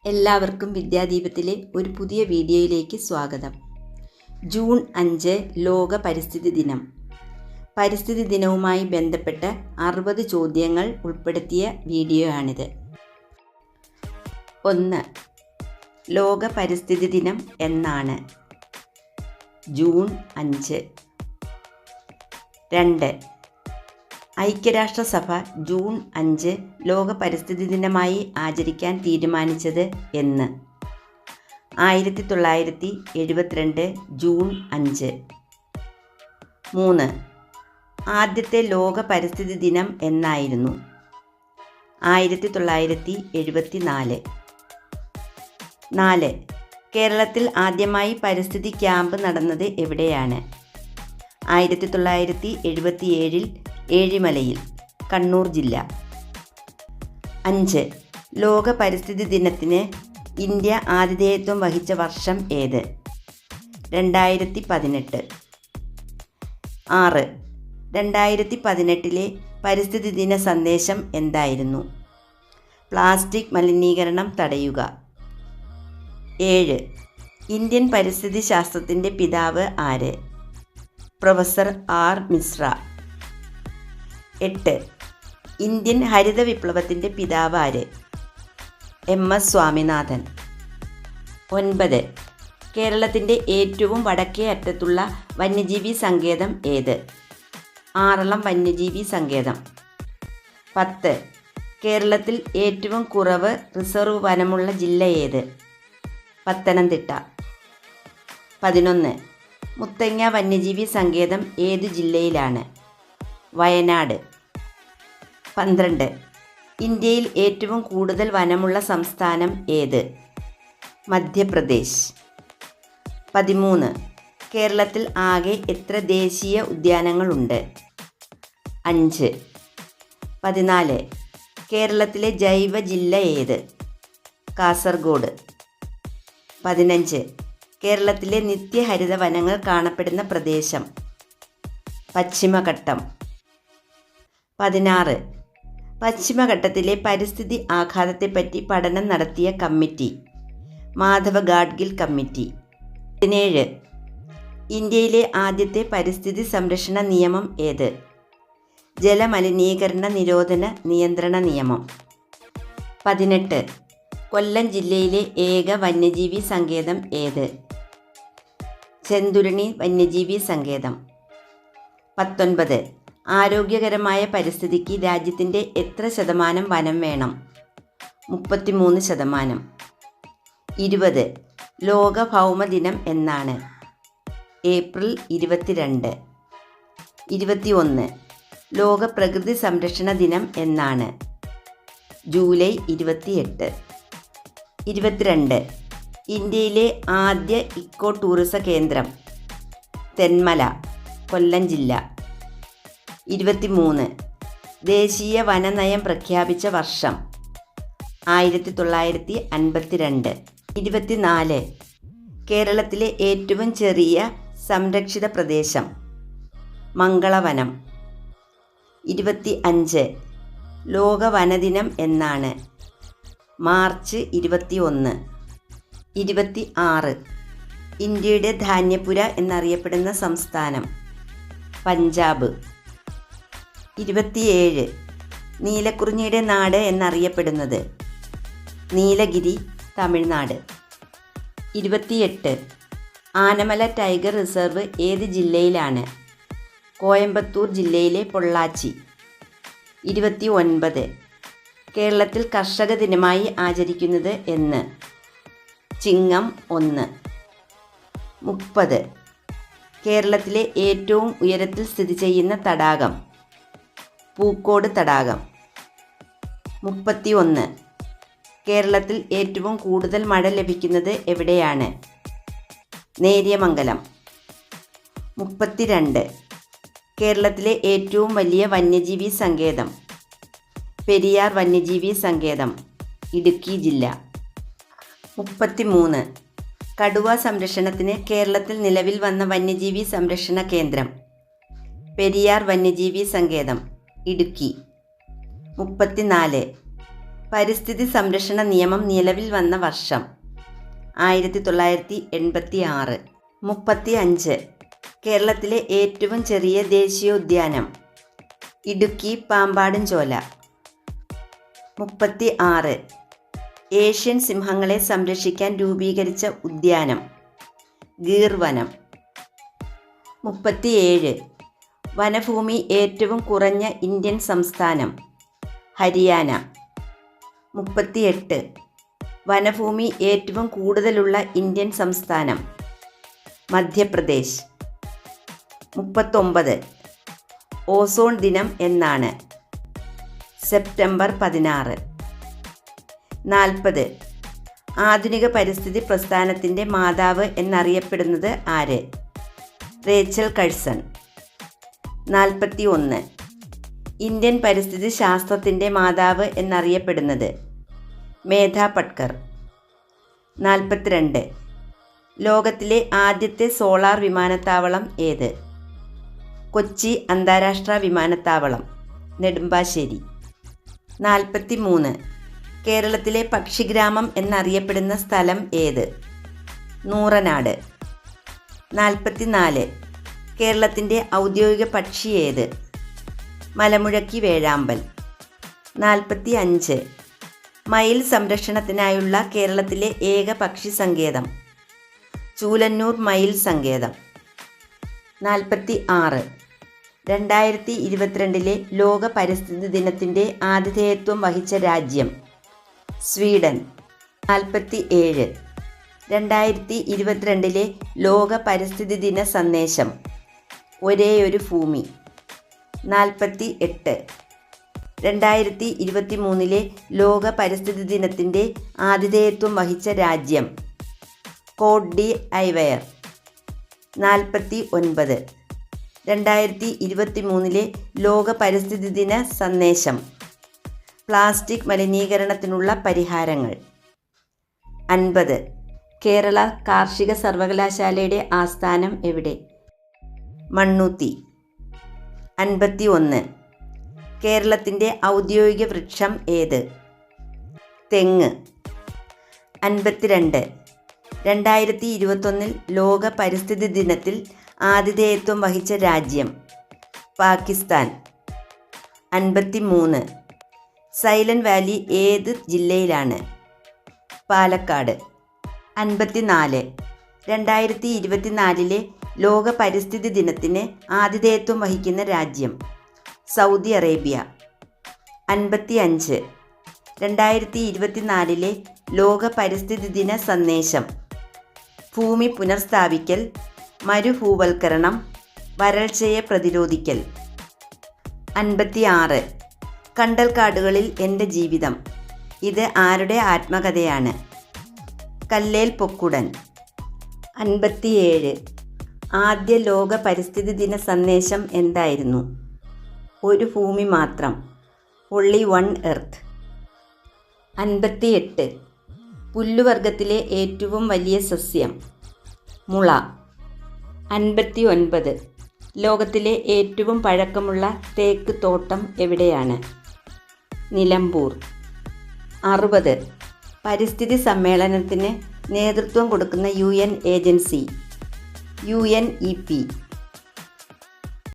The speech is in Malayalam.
എല്ലാവർക്കും വിദ്യാദീപത്തിലെ ഒരു പുതിയ വീഡിയോയിലേക്ക് സ്വാഗതം. ജൂൺ 5 ലോക പരിസ്ഥിതി ദിനം. പരിസ്ഥിതി ദിനവുമായി ബന്ധപ്പെട്ട 60 ചോദ്യങ്ങൾ ഉൾപ്പെടുത്തിയ വീഡിയോയാണിത്. 1. ലോക പരിസ്ഥിതി ദിനം എന്നാണ്? ജൂൺ 5. 2. ഐക്യരാഷ്ട്രസഭ ജൂൺ 5 ലോക പരിസ്ഥിതി ദിനമായി ആചരിക്കാൻ തീരുമാനിച്ചത് എന്ന്? 1972 ജൂൺ 5. 3. ആദ്യത്തെ ലോക പരിസ്ഥിതി ദിനം എന്നായിരുന്നു? 1974. 4. കേരളത്തിൽ ആദ്യമായി പരിസ്ഥിതി ക്യാമ്പ് നടന്നത് എവിടെയാണ്? 1977 ഏഴിമലയിൽ, കണ്ണൂർ ജില്ല. 5. ലോക പരിസ്ഥിതി ദിനത്തിന് ഇന്ത്യ ആതിഥേയത്വം വഹിച്ച വർഷം ഏത്? 2018. 6. 2018 പരിസ്ഥിതി ദിന സന്ദേശം എന്തായിരുന്നു? പ്ലാസ്റ്റിക് മലിനീകരണം തടയുക. 7. ഇന്ത്യൻ പരിസ്ഥിതി ശാസ്ത്രത്തിൻ്റെ പിതാവ് ആര്? Professor R Mishra. 8. ഇന്ത്യൻ ഹരിത വിപ്ലവത്തിൻ്റെ പിതാവ് ആര്? MS സ്വാമിനാഥൻ. 9. കേരളത്തിൻ്റെ ഏറ്റവും വടക്കേ അറ്റത്തുള്ള വന്യജീവി സങ്കേതം ഏത്? ആറളം വന്യജീവി സങ്കേതം. 10. കേരളത്തിൽ ഏറ്റവും കുറവ് റിസർവ് വനമുള്ള ജില്ല ഏത്? പത്തനംതിട്ട. 11. മുത്തങ്ങ വന്യജീവി സങ്കേതം ഏതു ജില്ലയിലാണ്? വയനാട്. 12. ഇന്ത്യയിൽ ഏറ്റവും കൂടുതൽ വനമുള്ള സംസ്ഥാനം ഏത്? മധ്യപ്രദേശ്. 13. കേരളത്തിൽ ആകെ എത്ര ദേശീയ ഉദ്യാനങ്ങളുണ്ട്? 5. 14. കേരളത്തിലെ ജൈവ ജില്ല ഏത്? കാസർഗോഡ്. 15. കേരളത്തിലെ നിത്യഹരിത വനങ്ങൾ കാണപ്പെടുന്ന പ്രദേശം? പശ്ചിമഘട്ടം. 16. പശ്ചിമഘട്ടത്തിലെ പരിസ്ഥിതി ആഘാതത്തെപ്പറ്റി പഠനം നടത്തിയ കമ്മിറ്റി? മാധവ ഗാഡ്ഗിൽ കമ്മിറ്റി. 17. ഇന്ത്യയിലെ ആദ്യത്തെ പരിസ്ഥിതി സംരക്ഷണ നിയമം ഏത്? ജലമലിനീകരണ നിരോധന നിയന്ത്രണ നിയമം. 18. കൊല്ലം ജില്ലയിലെ ഏക വന്യജീവി സങ്കേതം ഏത്? ചെന്തുരുണി വന്യജീവി സങ്കേതം. 19. ആരോഗ്യകരമായ പരിസ്ഥിതിക്ക് രാജ്യത്തിൻ്റെ എത്ര ശതമാനം വനം വേണം? 33%. 20. ലോക ഭൗമദിനം എന്നാണ്? ഏപ്രിൽ 22. 21. ലോക പ്രകൃതി സംരക്ഷണ ദിനം എന്നാണ്? ജൂലൈ 28. 22. ഇന്ത്യയിലെ ആദ്യ ഇക്കോ ടൂറിസം കേന്ദ്രം? തെന്മല, കൊല്ലം ജില്ല. 23. ദേശീയ വനനയം പ്രഖ്യാപിച്ച വർഷം? 1952. 24. കേരളത്തിലെ ഏറ്റവും ചെറിയ സംരക്ഷിത പ്രദേശം? മംഗളവനം. 25. ലോക വനദിനം എന്നാണ്? മാർച്ച് 21. 26. ഇന്ത്യയുടെ ധാന്യപുര എന്നറിയപ്പെടുന്ന സംസ്ഥാനം? പഞ്ചാബ്. 27. നീലക്കുറിഞ്ഞിയുടെ നാട് എന്നറിയപ്പെടുന്നത്? നീലഗിരി, തമിഴ്നാട്. 28. ആനമല ടൈഗർ റിസർവ് ഏത് ജില്ലയിലാണ്? കോയമ്പത്തൂർ ജില്ലയിലെ പൊള്ളാച്ചി. 29. കേരളത്തിൽ കർഷക ദിനമായി ആചരിക്കുന്നത് എന്ന്? ചിങ്ങം 1. 30. കേരളത്തിലെ ഏറ്റവും ഉയരത്തിൽ സ്ഥിതി ചെയ്യുന്ന തടാകം? പൂക്കോട് തടാകം. 31. കേരളത്തിൽ ഏറ്റവും കൂടുതൽ മഴ ലഭിക്കുന്നത് എവിടെയാണ്? നേര്യമംഗലം. 32. കേരളത്തിലെ ഏറ്റവും വലിയ വന്യജീവി സങ്കേതം? പെരിയാർ വന്യജീവി സങ്കേതം, ഇടുക്കി ജില്ല. 33. കടുവ സംരക്ഷണത്തിന് കേരളത്തിൽ നിലവിൽ വന്ന വന്യജീവി സംരക്ഷണ കേന്ദ്രം? പെരിയാർ വന്യജീവി സങ്കേതം, ഇടുക്കി. 34. പരിസ്ഥിതി സംരക്ഷണ നിയമം നിലവിൽ വന്ന വർഷം 1986. 35. കേരളത്തിലെ ഏറ്റവും ചെറിയ ദേശീയോദ്യാനം ഇടുക്കി പാമ്പാടുംചോല. 36. ഏഷ്യൻ സിംഹങ്ങളെ സംരക്ഷിക്കാൻ രൂപീകരിച്ച ഉദ്യാനം ഗീർ വനം. 37. വനഭൂമി ഏറ്റവും കുറഞ്ഞ ഇന്ത്യൻ സംസ്ഥാനം ഹരിയാന. 38. വനഭൂമി ഏറ്റവും കൂടുതലുള്ള ഇന്ത്യൻ സംസ്ഥാനം മധ്യപ്രദേശ്. 39. ഓസോൺ ദിനം എന്നാണ് സെപ്റ്റംബർ 16. 40. ആധുനിക പരിസ്ഥിതി പ്രസ്ഥാനത്തിൻ്റെ മാതാവ് എന്നറിയപ്പെടുന്നത് ആര്? Rachel Curzon. 41. ഇന്ത്യൻ പരിസ്ഥിതി ശാസ്ത്രത്തിൻ്റെ മാതാവ് എന്നറിയപ്പെടുന്നത് മേധ പട്കർ. 42. ലോകത്തിലെ ആദ്യത്തെ സോളാർ വിമാനത്താവളം ഏത്? കൊച്ചി അന്താരാഷ്ട്ര വിമാനത്താവളം, നെടുമ്പാശ്ശേരി. 43. കേരളത്തിലെ പക്ഷിഗ്രാമം എന്നറിയപ്പെടുന്ന സ്ഥലം ഏത്? നൂറനാട്. 44. കേരളത്തിൻ്റെ ഔദ്യോഗിക പക്ഷി ഏത്? മലമുഴക്കി വേഴാമ്പൽ. 45. മയിൽ സംരക്ഷണത്തിനായുള്ള കേരളത്തിലെ ഏക പക്ഷി സങ്കേതം ചൂലന്നൂർ മയിൽ സങ്കേതം. 46. 2022 ലോക പരിസ്ഥിതി ദിനത്തിൻ്റെ ആതിഥേയത്വം വഹിച്ച രാജ്യം സ്വീഡൻ. 47. 2022 ലോക പരിസ്ഥിതി ദിന സന്ദേശം ഒരേയൊരു ഭൂമി. 48. 2023 ലോക പരിസ്ഥിതി ദിനത്തിൻ്റെ ആതിഥേയത്വം വഹിച്ച രാജ്യം കോട്ട് ഡി ഐവയർ. 49. 2023 ലോക പരിസ്ഥിതി ദിന സന്ദേശം പ്ലാസ്റ്റിക് മലിനീകരണത്തിനുള്ള പരിഹാരങ്ങൾ. 50. കേരള കാർഷിക സർവകലാശാലയുടെ ആസ്ഥാനം എവിടെ? മണ്ണുത്തി. 51. കേരളത്തിൻ്റെ ഔദ്യോഗിക വൃക്ഷം ഏത്? തെങ്ങ്. 52. 2021 ലോക പരിസ്ഥിതി ദിനത്തിൽ ആതിഥേയത്വം വഹിച്ച രാജ്യം പാകിസ്ഥാൻ. 53. സൈലന്റ് വാലി ഏത് ജില്ലയിലാണ്? പാലക്കാട്. 54. 2024 ലോക പരിസ്ഥിതി ദിനത്തിന് ആതിഥേയത്വം വഹിക്കുന്ന രാജ്യം സൗദി അറേബ്യ. 55. 2024 ലോക പരിസ്ഥിതി ദിന സന്ദേശം ഭൂമി പുനഃസ്ഥാപിക്കൽ, മരുഭൂവൽക്കരണം, വരൾച്ചയെ പ്രതിരോധിക്കൽ. 56. കണ്ടൽക്കാടുകളിൽ എൻ്റെ ജീവിതം. ഇത് ആരുടെ ആത്മകഥയാണ്? കല്ലേൽ പൊക്കുടൻ. 57. ആദ്യ ലോക പരിസ്ഥിതി ദിന സന്ദേശം എന്തായിരുന്നു? ഒരു ഭൂമി മാത്രം, ഒൺലി വൺ എർത്ത്. 58. പുല്ലുവർഗത്തിലെ ഏറ്റവും വലിയ സസ്യം മുള. 59. ലോകത്തിലെ ഏറ്റവും പഴക്കമുള്ള തേക്ക് തോട്ടം എവിടെയാണ്? നിലമ്പൂർ. 60. പരിസ്ഥിതി സമ്മേളനത്തിന് നേതൃത്വം കൊടുക്കുന്ന UN ഏജൻസി UNEP.